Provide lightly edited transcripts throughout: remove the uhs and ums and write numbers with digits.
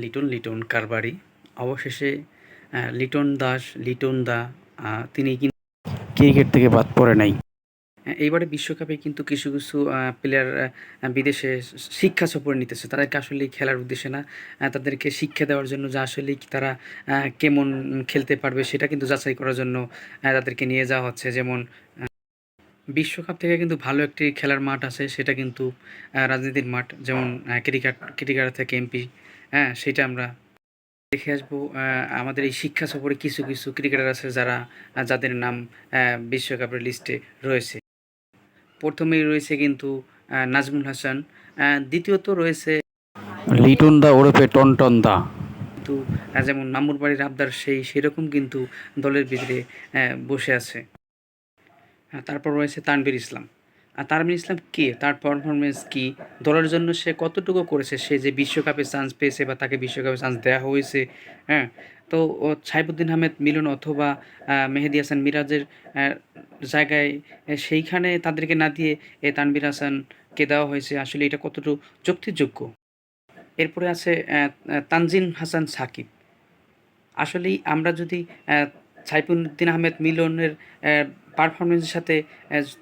লিটন লিটন কারবারি অবশেষে লিটন দাস লিটন দা তিনি কিন্তু ক্রিকেট থেকে বাদ পড়ে নাই। এইবারে বিশ্বকাপে কিন্তু কিছু কিছু প্লেয়ার বিদেশে শিক্ষা সফর নিতেছে, তাদেরকে আসলে খেলার উদ্দেশ্যে না, তাদেরকে শিক্ষা দেওয়ার জন্য যে আসলে তারা কেমন খেলতে পারবে সেটা কিন্তু যাচাই করার জন্য তাদেরকে নিয়ে যাওয়া হচ্ছে। যেমন বিশ্বকাপ থেকে কিন্তু ভালো একটি খেলার মাঠ আছে, সেটা কিন্তু রাজনীতির মাঠ, যেমন ক্রিকেটার থেকে এমপি, হ্যাঁ সেটা আমরা দেখে আসবো। আমাদের এই শিক্ষা সফরে কিছু কিছু ক্রিকেটার আছে যারা যাদের নাম বিশ্বকাপের লিস্টে রয়েছে। প্রথমেই রয়েছে কিন্তু নাজমুল হাসান, দ্বিতীয়ত রয়েছে লিটন দা ওরফে টনটন দা। কিন্তু যেমন মামুর বাড়ির আবদার সেরকম কিন্তু দলের ভিতরে বসে আছে। তারপর রয়েছে তানভীর ইসলাম। আর তানভীর ইসলাম কে, তার পারফরমেন্স কি, দলের জন্য সে কতটুকু করেছে, সে যে বিশ্বকাপে চান্স পেয়েছে বা তাকে বিশ্বকাপে চান্স দেওয়া হয়েছে। হ্যাঁ, তো সাইফুদ্দিন আহমেদ মিলন অথবা মেহেদী হাসান মিরাজের জায়গায় সেইখানে তাদেরকে না দিয়ে তানভীর হাসানকে দেওয়া হয়েছে, আসলে এটা কতটুকু যুক্তিযোগ্য। এরপরে আছে তানজিম হাসান সাকিব। আসলেই আমরা যদি সাইফুদ্দিন আহমেদ মিলনের পারফরমেন্সের সাথে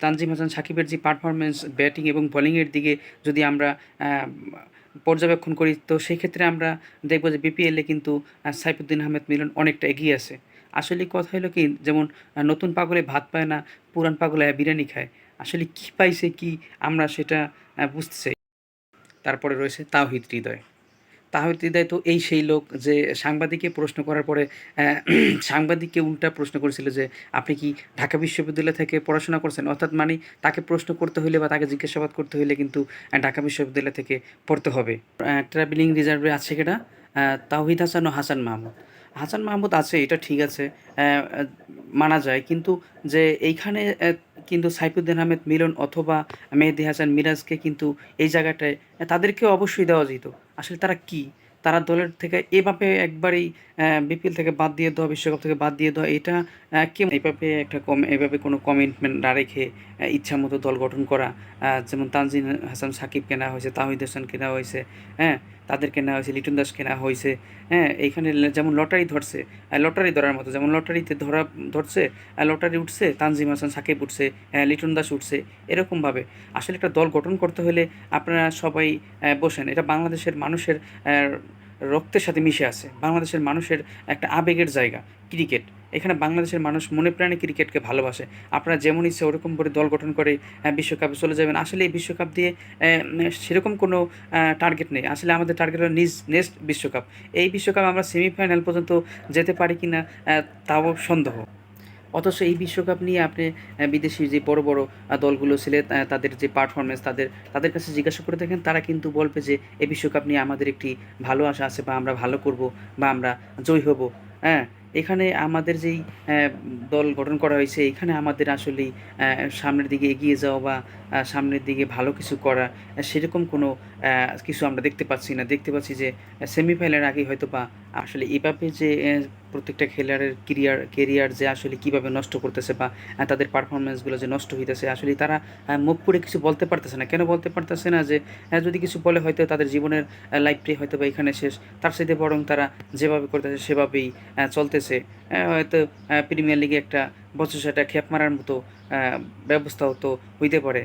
তানজিম হাসান সাকিবের যে পারফরমেন্স ব্যাটিং এবং বোলিংয়ের দিকে যদি আমরা পর্যবেক্ষণ করি, তো সেক্ষেত্রে আমরা দেখব যে বিপিএলে কিন্তু সাইফুদ্দিন আহমেদ মিলন অনেকটা এগিয়ে আছে। আসলে কথা হলো কি, যেমন নতুন পাগলে ভাত পায় না, পুরান পাগলে বিরিয়ানি খায়। আসলে কী পাইছে কি আমরা সেটা বুঝতে চাই। তারপরে রয়েছে তাওহিদ হৃদয়। তাহিদ হৃদয় তো সেই লোক যে সাংবাদিককে প্রশ্ন করার পরে সাংবাদিককে উল্টা প্রশ্ন করেছিল যে আপনি কি ঢাকা বিশ্ববিদ্যালয় থেকে পড়াশোনা করছেন, অর্থাৎ মানে তাকে প্রশ্ন করতে হইলে বা তাকে জিজ্ঞাসাবাদ করতে হইলে কিন্তু ঢাকা বিশ্ববিদ্যালয় থেকে পড়তে হবে। ট্রাভেলিং রিজার্ভে আছে কেটা তাওহিদ হাসান ও হাসান মাহমুদ। হাসান মাহমুদ আছে, এটা ঠিক আছে, মানা যায়, কিন্তু যে এইখানে কিন্তু সাইফুদ্দিন আহমেদ মিলন অথবা মেহেদী হাসান মিরাজকে কিন্তু এই জায়গাটায় তাদেরকেও অবশ্যই দেওয়া যেত। আসলে তারা কি, তারা দলের থেকে এভাবে একবারেই বিপিএল থেকে বাদ দিয়ে দেওয়া, বিশ্বকাপ থেকে বাদ দিয়ে দেওয়া, এটা কেমন? এইভাবে এভাবে কোনো কমিটমেন্ট না রেখে ইচ্ছা মতো দল গঠন করা, যেমন তানজিম হাসান সাকিব কেনা হয়েছে, তাহিদ হাসান কেনা হয়েছে, হ্যাঁ তাদের কেনা হয়েছে, লিটন দাস কেনা হয়েছে। হ্যাঁ, এইখানে যেমন লটারি ধরছে, লটারি ধরার মতো, যেমন লটারিতে ধরছে, লটারি উঠছে, তানজিম হাসান সাকিব উঠছে, লিটন দাস উঠছে, এরকমভাবে আসলে একটা দল গঠন করতে হলে আপনারা সবাই বসেন। এটা বাংলাদেশের মানুষের রক্তের সাথে মিশে আছে, বাংলাদেশের মানুষের একটা আবেগের জায়গা ক্রিকেট। এখানে বাংলাদেশের মানুষ মনে প্রাণে ক্রিকেটকে ভালোবাসে। আপনারা যেমন ইচ্ছে ওরকম করে দল গঠন করে বিশ্বকাপে চলে যাবেন। আসলে এই বিশ্বকাপ দিয়ে সেরকম কোনো টার্গেট নেই। আসলে আমাদের টার্গেট হলো নেক্সট বিশ্বকাপ। এই বিশ্বকাপ আমরা সেমিফাইনাল পর্যন্ত যেতে পারি কি না তাও সন্দেহ। অথচ এই বিশ্বকাপ নিয়ে আপনি বিদেশি যে বড় বড় দলগুলো ছিল, তাদের যে পারফরমেন্স, তাদের কাছে জিজ্ঞাসা করে দেখেন, তারা কিন্তু বলবে যে এই বিশ্বকাপ নিয়ে আমাদের একটি ভালো আশা আছে, বা আমরা ভালো করব, বা আমরা জয়ী হব। হ্যাঁ, এখানে আমাদের যেই দল গঠন করা হয়েছে, এখানে আমাদের আসলেই সামনের দিকে এগিয়ে যাওয়া বা সামনের দিকে ভালো কিছু করা, সেরকম কোনো কিছু আমরা দেখতে পাচ্ছি না। দেখতে পাচ্ছি যে সেমিফাইনালের আগে হয়তো বা আসলে এভাবে যে প্রত্যেকটা খেলোয়াড়ের কেরিয়ার যে আসলে কীভাবে নষ্ট করতেছে, বা তাদের পারফরমেন্সগুলো যে নষ্ট হইতেছে, আসলে তারা মুখ করে কিছু বলতে পারতেছে না। কেন বলতে পারতেছে না? যে যদি কিছু বলে হয়তো তাদের জীবনের লাইফটাই হয়তো বা এখানে শেষ। তার সাথে বরং তারা যেভাবে করতেছে সেভাবেই চলতেছে। হয়তো প্রিমিয়ার লিগে একটা বছর সেটা খ্যাপ মারার মতো ব্যবস্থাও তো হইতে পারে।